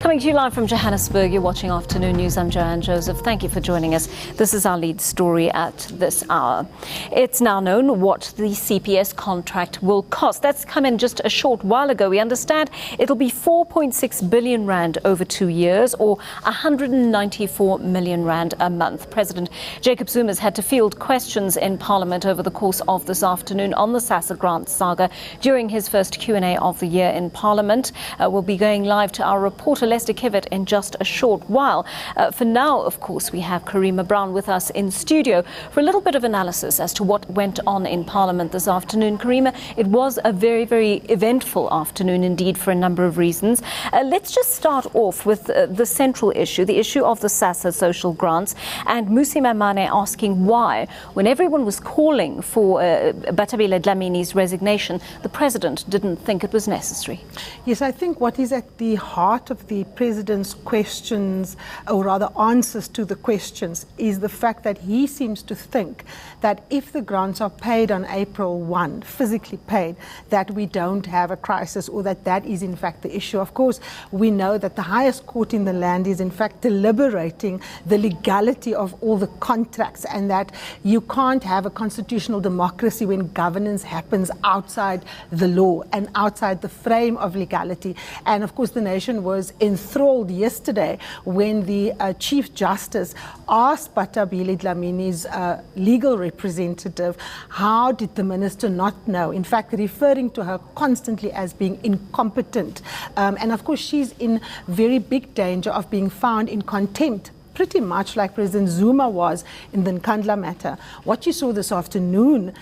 Coming to you live from Johannesburg, you're watching Afternoon News. I'm Joanne Joseph. Thank you for joining us. This is our lead story at this hour. It's now known what the CPS contract will cost. That's come in just a short while ago. We understand it'll be 4.6 billion rand over 2 years, or 194 million rand a month. President Jacob Zuma has had to field questions in Parliament over the course of this afternoon on the SASSA grant saga during his first Q&A of the year in Parliament. We'll be going live to our reporter Lester Kivitt in just a short while. For now, of course, we have Karima Brown with us in studio for a little bit of analysis as to what went on in Parliament this afternoon. Karima, it was a very, very eventful afternoon indeed for a number of reasons. Let's just start off with the central issue, the issue of the SASSA social grants, and Mmusi Maimane asking why, when everyone was calling for Batabile Dlamini's resignation, the President didn't think it was necessary. Yes, I think what is at the heart of the President's questions, or rather answers to the questions, is the fact that he seems to think that if the grants are paid on April 1, physically paid, that we don't have a crisis, or that that is in fact the issue. Of course, we know that the highest court in the land is in fact deliberating the legality of all the contracts, and that you can't have a constitutional democracy when governance happens outside the law and outside the frame of legality. And of course, the nation was enthralled yesterday when the Chief Justice asked Batabile Dlamini's legal representative, how did the minister not know? In fact, referring to her constantly as being incompetent. And of course, she's in very big danger of being found in contempt, pretty much like President Zuma was in the Nkandla matter. What you saw this afternoon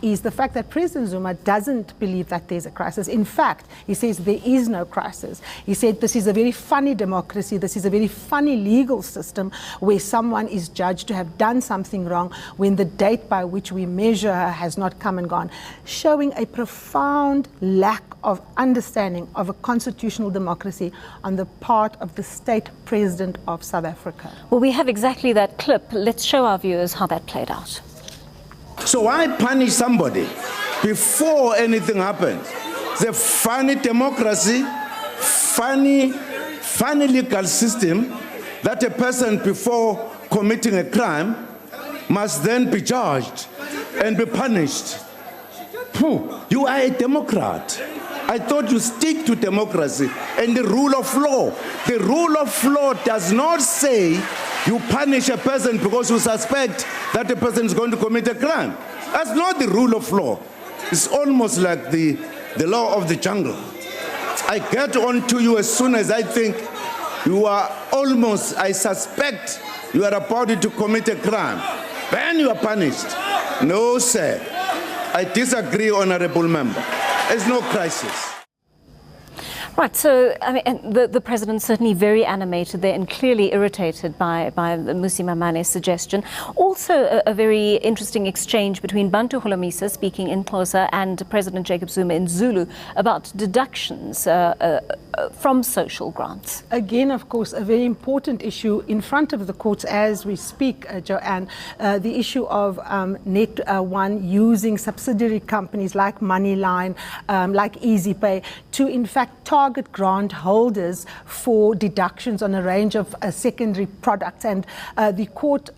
is the fact that President Zuma doesn't believe that there's a crisis. In fact, he says there is no crisis. He said this is a very funny democracy, this is a very funny legal system where someone is judged to have done something wrong when the date by which we measure her has not come and gone, showing a profound lack of understanding of a constitutional democracy on the part of the state president of South Africa. Well, we have exactly that clip. Let's show our viewers how that played out. So why punish somebody before anything happens? It's a funny democracy, funny legal system that a person before committing a crime must then be judged and be punished. You are a Democrat. I thought you stick to democracy and the rule of law. The rule of law does not say you punish a person because you suspect that the person is going to commit a crime. That's not the rule of law. It's almost like the law of the jungle. I get on to you as soon as I think you are almost, I suspect you are about to commit a crime. Then you are punished. No, sir. I disagree, honorable member. There's no crisis. Right, so I mean, the President certainly very animated there and clearly irritated by Mmusi Maimane's suggestion. Also a very interesting exchange between Bantu Holomisa speaking in Xhosa and President Jacob Zuma in Zulu about deductions from social grants. Again, of course, a very important issue in front of the courts as we speak, Joanne, the issue of Net1 using subsidiary companies like Moneyline, like EasyPay, to in fact target grant holders for deductions on a range of secondary products. And the court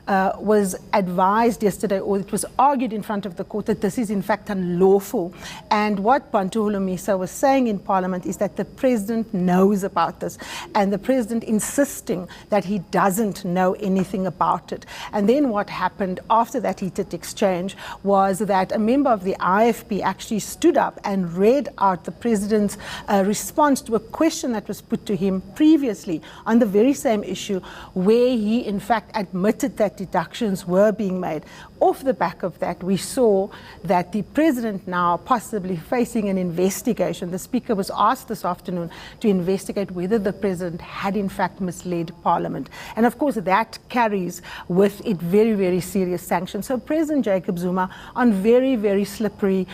was advised yesterday, or it was argued in front of the court, that this is in fact unlawful. And what Bantu Holomisa was saying in Parliament is that the President knows about this, and the President insisting that he doesn't know anything about it. And then what happened after that heated exchange was that a member of the IFP actually stood up and read out the President's response to a question that was put to him previously on the very same issue, where he in fact admitted that deductions were being made. Off the back of that, we saw that the President now possibly facing an investigation. The Speaker was asked this afternoon to investigate whether the President had in fact misled Parliament. And of course that carries with it very, very serious sanctions. So President Jacob Zuma on very, very slippery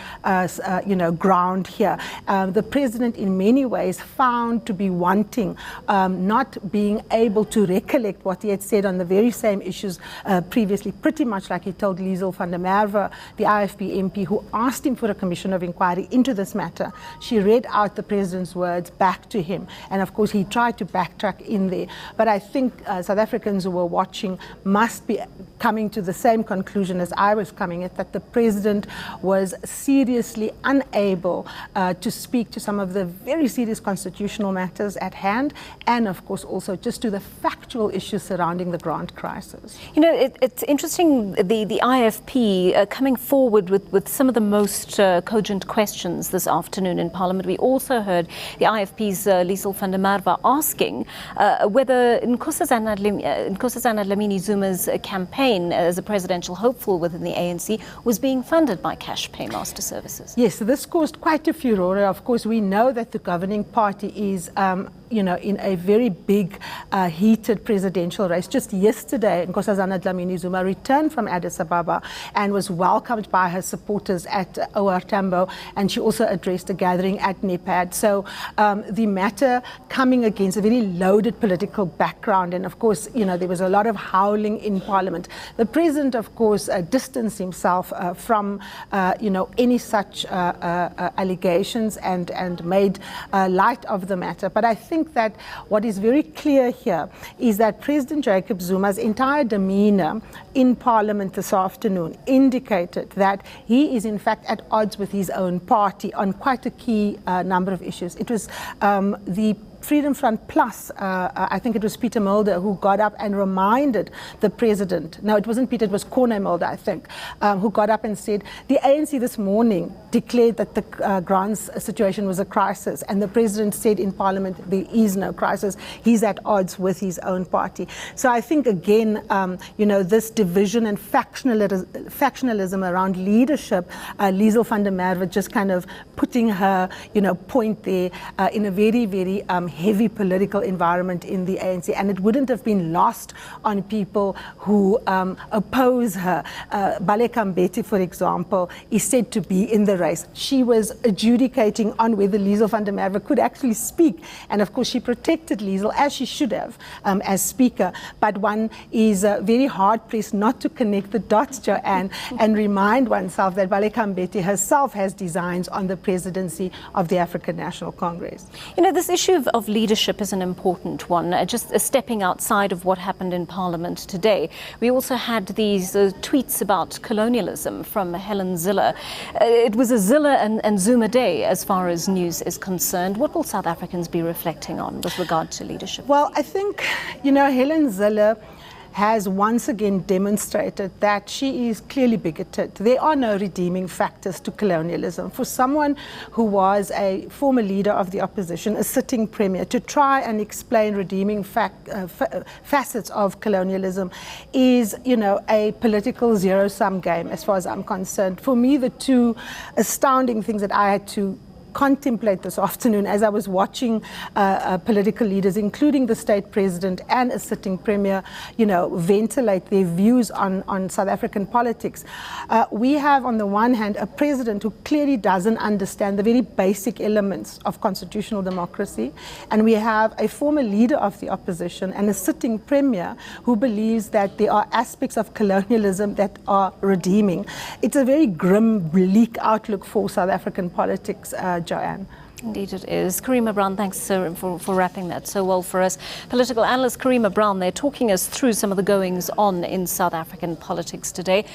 ground here. The President in many ways found to be wanting, not being able to recollect what he had said on the very same issues previously, pretty much like he told told Liesel van der Merwe, the IFP MP, who asked him for a commission of inquiry into this matter. She read out the president's words back to him. And of course, he tried to backtrack in there. But I think South Africans who were watching must be coming to the same conclusion as I was coming at, that the president was seriously unable to speak to some of the very serious constitutional matters at hand, and of course also just to the factual issues surrounding the grant crisis. You know, it's interesting, the IFP coming forward with some of the most cogent questions this afternoon in Parliament. We also heard the IFP's Liesel van der Merwe asking whether Nkosazana Dlamini Zuma's campaign as a presidential hopeful within the ANC was being funded by cash paymaster services. Yes, so this caused quite a furore. Of course, we know that the governing party is in a very big, heated presidential race. Just yesterday, Nkosazana Dlamini Zuma returned from Addis Ababa and was welcomed by her supporters at OR Tambo, and she also addressed a gathering at NEPAD. So the matter coming against a very loaded political background, and of course, there was a lot of howling in Parliament. The president, of course, distanced himself from, any such allegations and made light of the matter. But I think that what is very clear here is that President Jacob Zuma's entire demeanor in Parliament this afternoon indicated that he is in fact at odds with his own party on quite a key number of issues. It was the Freedom Front Plus, I think it was Peter Mulder, who got up and reminded the president, no, it wasn't Peter, it was Corne Mulder, I think, who got up and said, the ANC this morning declared that the grants situation was a crisis, and the president said in Parliament there is no crisis. He's at odds with his own party. So I think, again, this division and factionalism around leadership, Liesel van der Merwe just kind of putting her, point there in a very, very heavy political environment in the ANC, and it wouldn't have been lost on people who oppose her. Baleka Mbete, for example, is said to be in the race. She was adjudicating on whether Liesel van der Merwe could actually speak, and of course she protected Liesel, as she should have, as Speaker. But one is very hard-pressed not to connect the dots, Joanne, and remind oneself that Baleka Mbete herself has designs on the presidency of the African National Congress. This issue of leadership is an important one. Just stepping outside of what happened in Parliament today, we also had these tweets about colonialism from Helen Zille. It was a Zille and Zuma day as far as news is concerned. What will South Africans be reflecting on with regard to leadership? Well, I think, Helen Zille has once again demonstrated that she is clearly bigoted. There are no redeeming factors to colonialism. For someone who was a former leader of the opposition, a sitting premier, to try and explain redeeming facets of colonialism is, a political zero-sum game as far as I'm concerned. For me, the two astounding things that I had to contemplate this afternoon as I was watching political leaders, including the state president and a sitting premier, ventilate their views on South African politics. We have, on the one hand, a president who clearly doesn't understand the very basic elements of constitutional democracy, and we have a former leader of the opposition and a sitting premier who believes that there are aspects of colonialism that are redeeming. It's a very grim, bleak outlook for South African politics, Joanne. Indeed it is. Karima Brown, thanks for wrapping that so well for us. Political analyst Karima Brown there talking us through some of the goings on in South African politics today.